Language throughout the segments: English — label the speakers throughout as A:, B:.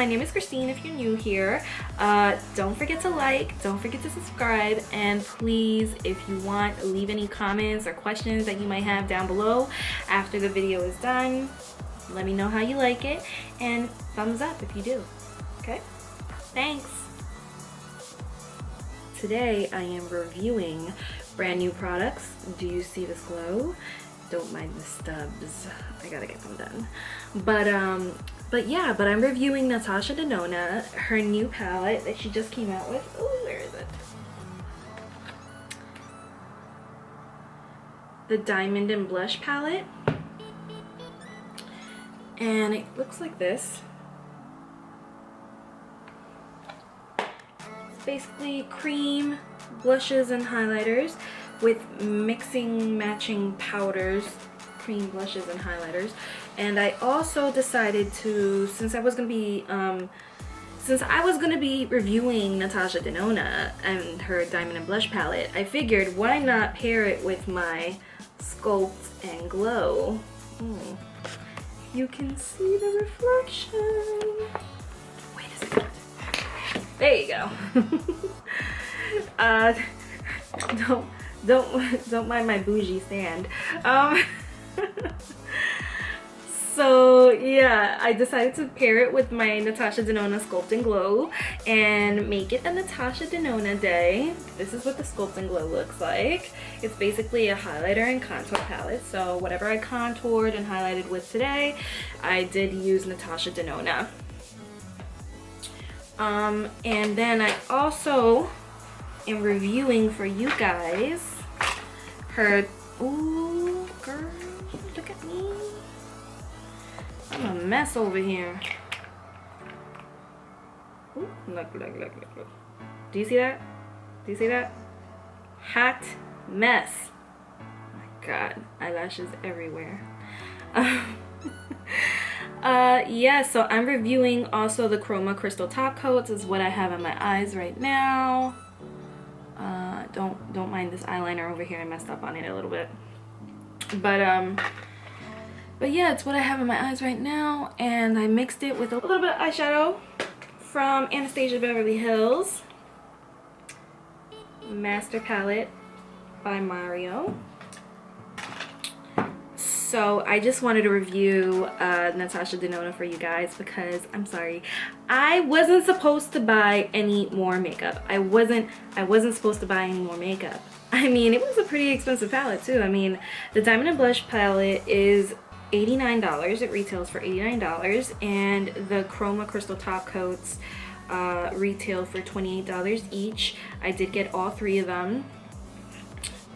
A: my name is Christine if you're new here. Don't forget to like, don't forget to subscribe, and please, if you want, leave any comments or questions that you might have down below after the video is done. Let me know how you like it, and thumbs up if you do. Okay? Thanks. Today I am reviewing brand new products. Do you see this glow? Don't mind the stubs. I gotta get them done. But I'm reviewing Natasha Denona, her new palette that she just came out with. Oh, where is it? The Diamond and Blush palette. And it looks like this. It's basically cream, blushes, and highlighters with mixing matching powders, cream, blushes, and highlighters. And I also decided to, since I was gonna be reviewing Natasha Denona and her Diamond and Blush palette, I figured why not pair it with my Sculpt and Glow. You can see the reflection. Wait a second. There you go. Don't mind my bougie stand. So yeah, I decided to pair it with my Natasha Denona Sculpt and Glow and make it a Natasha Denona day. This is what the Sculpt and Glow looks like. It's basically a highlighter and contour palette. So whatever I contoured and highlighted with today, I did use Natasha Denona. And then I also am reviewing for you guys her, ooh girl, look at me. I'm a mess over here. Ooh, look. Do you see that? Do you see that? Hot mess. Oh my god, eyelashes everywhere. Yeah, so I'm reviewing also the Chroma Crystal Top Coats is what I have on my eyes right now. Don't mind this eyeliner over here. I messed up on it a little bit. But yeah, it's what I have in my eyes right now, and I mixed it with a little bit of eyeshadow from Anastasia Beverly Hills Master Palette by Mario. So I just wanted to review Natasha Denona for you guys because I'm sorry, I wasn't supposed to buy any more makeup. I wasn't supposed to buy any more makeup. I mean, it was a pretty expensive palette too. I mean, the Diamond and Blush palette is $89. It retails for $89, and the Chroma Crystal Top Coats retail for $28 each. I did get all three of them.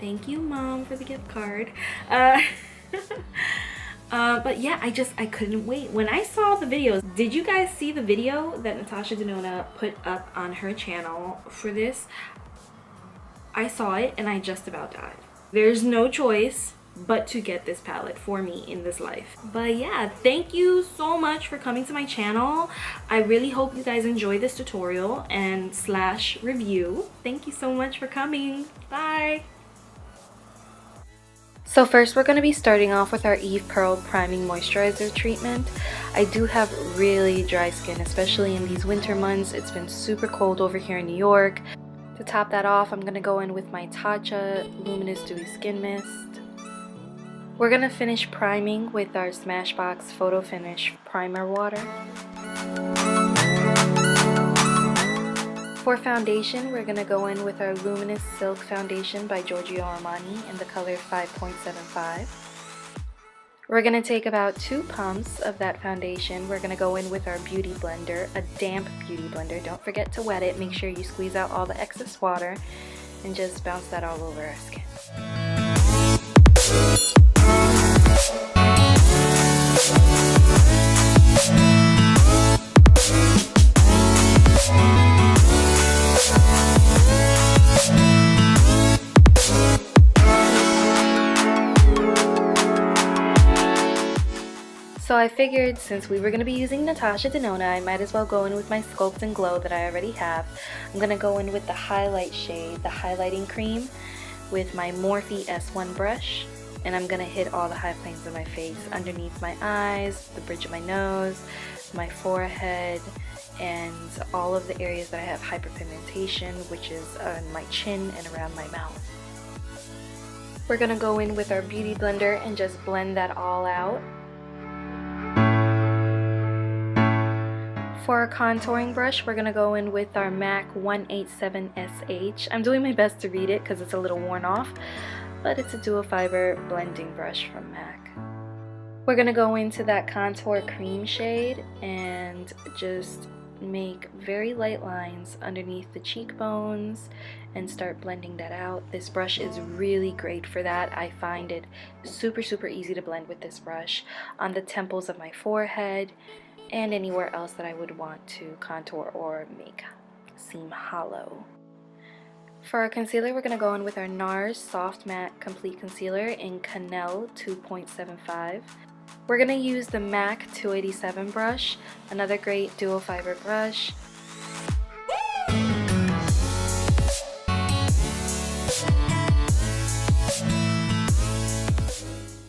A: Thank you, Mom, for the gift card. But yeah, I couldn't wait. When I saw the videos, did you guys see the video that Natasha Denona put up on her channel for this? I saw it and I just about died. There's no choice but to get this palette for me in this life. But yeah, thank you so much for coming to my channel. I really hope you guys enjoy this tutorial and / review. Thank you so much for coming. Bye. So first we're going to be starting off with our Eve Pearl Priming Moisturizer treatment. I do have really dry skin, especially in these winter months. It's been super cold over here in New York. To top that off, I'm going to go in with my Tatcha Luminous Dewy Skin Mist. We're going to finish priming with our Smashbox Photo Finish Primer Water. For foundation, we're going to go in with our Luminous Silk Foundation by Giorgio Armani in the color 5.75. We're going to take about 2 pumps of that foundation. We're going to go in with our beauty blender, a damp beauty blender. Don't forget to wet it. Make sure you squeeze out all the excess water and just bounce that all over our skin. So I figured since we were going to be using Natasha Denona, I might as well go in with my Sculpt and Glow that I already have. I'm going to go in with the highlight shade, the highlighting cream, with my Morphe S1 brush. And I'm going to hit all the high planes of my face, underneath my eyes, the bridge of my nose, my forehead, and all of the areas that I have hyperpigmentation, which is on my chin and around my mouth. We're gonna go in with our beauty blender and just blend that all out. For our contouring brush, we're gonna go in with our MAC 187SH. I'm doing my best to read it because it's a little worn off, but it's a dual fiber blending brush from MAC. We're gonna go into that contour cream shade and just make very light lines underneath the cheekbones and start blending that out. This brush is really great for that. I find it super easy to blend with this brush on the temples of my forehead and anywhere else that I would want to contour or make seem hollow. For our concealer, we're going to go in with our NARS Soft Matte Complete Concealer in Cannelle 2.75. We're going to use the MAC 287 brush, another great dual fiber brush.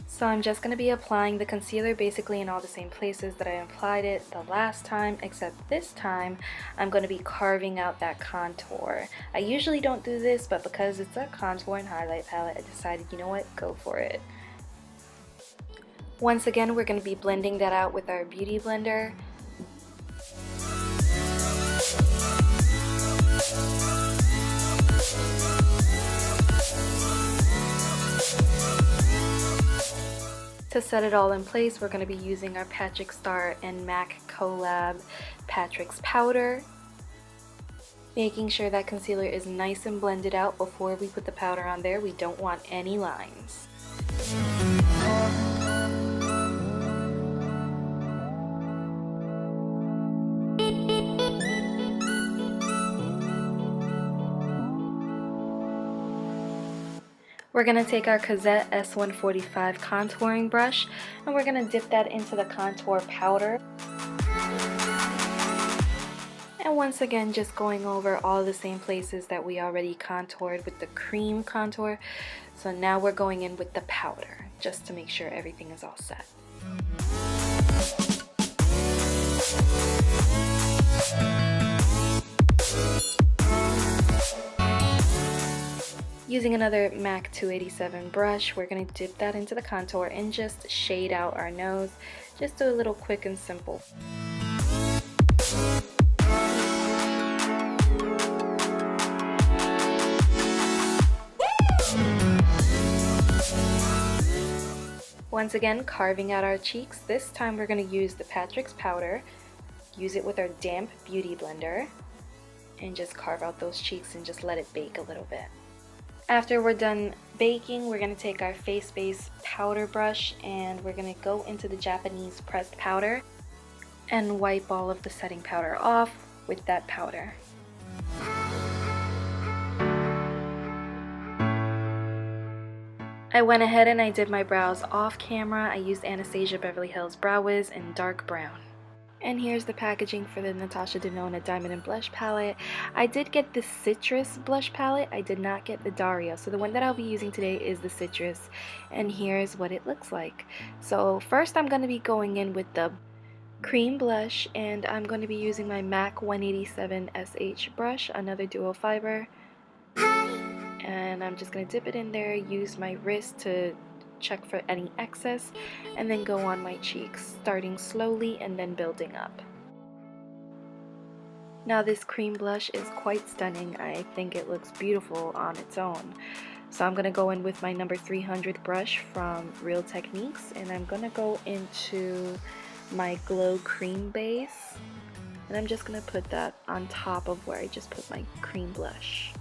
A: So I'm just going to be applying the concealer basically in all the same places that I applied it the last time, except this time I'm going to be carving out that contour. I usually don't do this, but because it's a contour and highlight palette, I decided, you know what, go for it. Once again, we're going to be blending that out with our beauty blender. To set it all in place, we're going to be using our Patrick Star and MAC collab Patrick's powder. Making sure that concealer is nice and blended out before we put the powder on there. We don't want any lines. We're going to take our Cosette S145 contouring brush and we're going to dip that into the contour powder. And once again, just going over all the same places that we already contoured with the cream contour. So now we're going in with the powder just to make sure everything is all set. Using another MAC 287 brush, we're going to dip that into the contour and just shade out our nose. Just do a little quick and simple. Once again, carving out our cheeks. This time we're going to use the Patrick's powder, use it with our damp beauty blender, and just carve out those cheeks and just let it bake a little bit. After we're done baking, we're going to take our face base powder brush and we're going to go into the Japanese pressed powder and wipe all of the setting powder off with that powder. I went ahead and I did my brows off camera. I used Anastasia Beverly Hills Brow Wiz in dark brown. And here's the packaging for the Natasha Denona Diamond and Blush palette. I did get the Citrus blush palette. I did not get the Dario. So the one that I'll be using today is the Citrus. And here's what it looks like. So first I'm going to be going in with the cream blush. And I'm going to be using my MAC 187SH brush, another dual fiber. And I'm just going to dip it in there, use my wrist to check for any excess, and then go on my cheeks, starting slowly and then building up. Now this cream blush is quite stunning. I think it looks beautiful on its own. So I'm going to go in with my number 300 brush from Real Techniques, and I'm going to go into my Glow Cream base, and I'm just going to put that on top of where I just put my cream blush.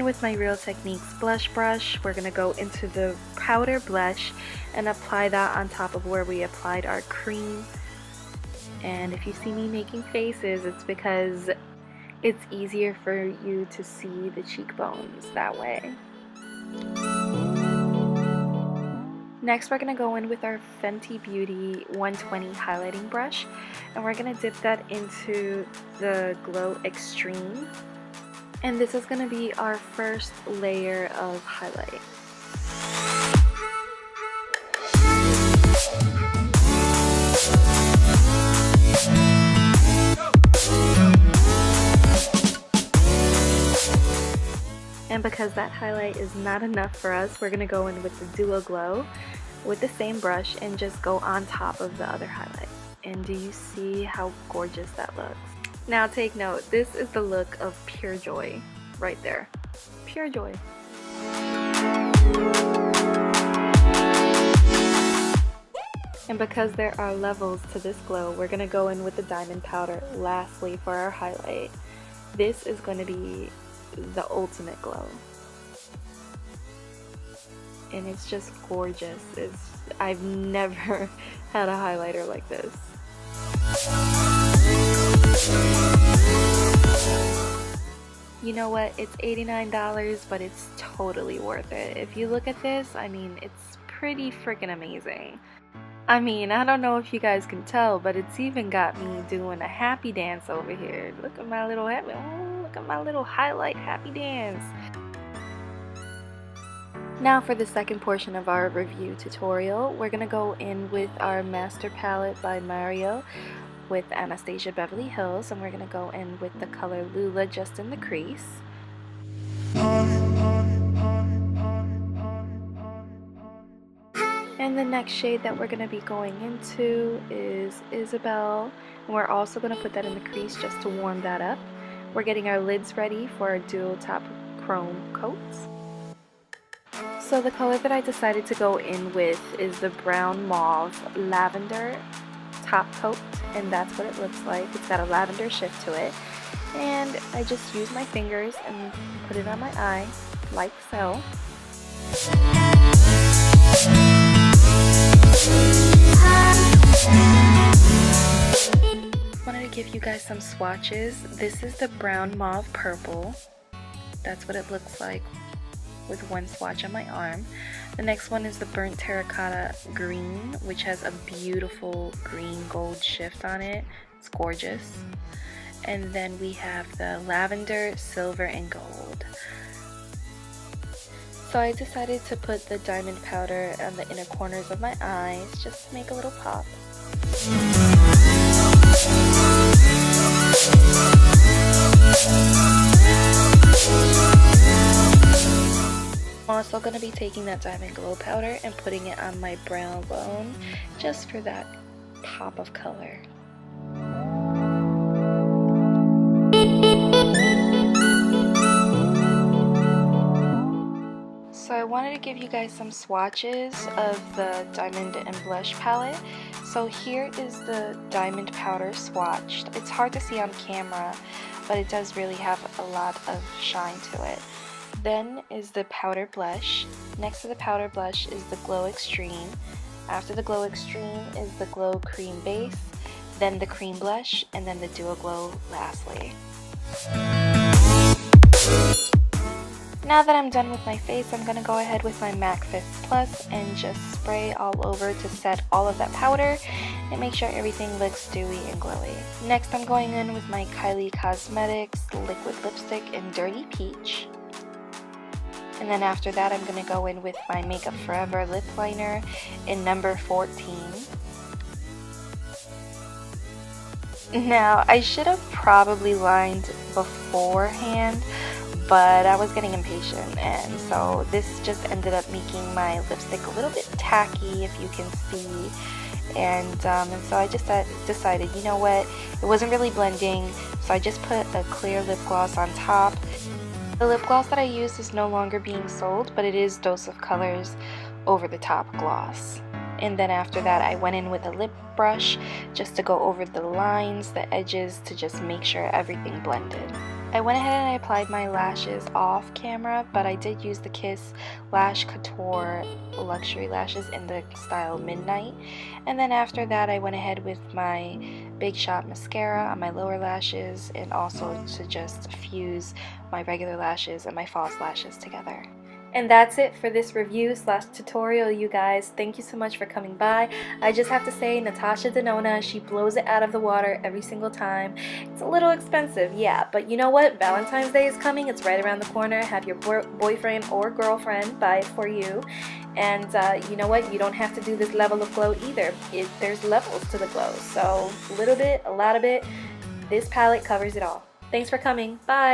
A: with my Real Techniques blush brush. We're going to go into the powder blush and apply that on top of where we applied our cream. And if you see me making faces, it's because it's easier for you to see the cheekbones that way. Next, we're going to go in with our Fenty Beauty 120 highlighting brush, and we're going to dip that into the Glow Extreme. And this is going to be our first layer of highlight. And because that highlight is not enough for us, we're going to go in with the Duo Glow with the same brush and just go on top of the other highlight. And do you see how gorgeous that looks? Now take note, this is the look of pure joy right there. Pure joy. And because there are levels to this glow, we're going to go in with the diamond powder lastly for our highlight. This is going to be the ultimate glow. And it's just gorgeous. I've never had a highlighter like this. You know what? It's $89, but it's totally worth it. If you look at this, I mean, it's pretty freaking amazing. I mean, I don't know if you guys can tell, but it's even got me doing a happy dance over here. Look at my little happy, oh, look at my little highlight happy dance. Now for the second portion of our review tutorial, we're going to go in with our Master Palette by Mario with Anastasia Beverly Hills, and we're going to go in with the color Lula just in the crease. And the next shade that we're going to be going into is Isabel, and we're also going to put that in the crease just to warm that up. We're getting our lids ready for our dual top chrome coats. So the color that I decided to go in with is the Brown Mauve Lavender top coat, and that's what it looks like. It's got a lavender shift to it, and I just use my fingers and put it on my eye like so. Wanted to give you guys some swatches. This is the Brown Mauve Purple. That's what it looks like with one swatch on my arm. The next one is the Burnt Terracotta Green, which has a beautiful green gold shift on it. It's gorgeous. And then we have the Lavender, Silver, and Gold. So I decided to put the diamond powder on the inner corners of my eyes just to make a little pop. I'm also going to be taking that diamond glow powder and putting it on my brow bone just for that pop of color. So I wanted to give you guys some swatches of the diamond and blush palette. So here is the diamond powder swatched. It's hard to see on camera, but it does really have a lot of shine to it. Then is the powder blush. Next to the powder blush is the Glow Extreme. After the Glow Extreme is the Glow Cream Base, then the Cream Blush, and then the Duo Glow lastly. Now that I'm done with my face, I'm going to go ahead with my MAC Fix Plus and just spray all over to set all of that powder and make sure everything looks dewy and glowy. Next, I'm going in with my Kylie Cosmetics Liquid Lipstick in Dirty Peach. And then after that, I'm going to go in with my Makeup Forever Lip Liner in number 14. Now, I should have probably lined beforehand, but I was getting impatient, and so this just ended up making my lipstick a little bit tacky, if you can see. And so I just decided, you know what, it wasn't really blending, so I just put a clear lip gloss on top. The lip gloss that I used is no longer being sold, but it is Dose of Colors Over the Top Gloss. And then after that, I went in with a lip brush just to go over the lines, the edges, to just make sure everything blended.
B: I went ahead and I applied my lashes off camera, but I did use the Kiss Lash Couture luxury lashes in the style Midnight. And then after that I went ahead with my Big Shot mascara on my lower lashes, and also to just fuse my regular lashes and my false lashes together.
A: And that's it for this review slash tutorial, you guys. Thank you so much for coming by. I just have to say, Natasha Denona, she blows it out of the water every single time. It's a little expensive, yeah, but you know what? Valentine's Day is coming. It's right around the corner. Have your boyfriend or girlfriend buy it for you. And you know what? You don't have to do this level of glow either. There's levels to the glow. So a little bit, a lot of it. This palette covers it all. Thanks for coming. Bye.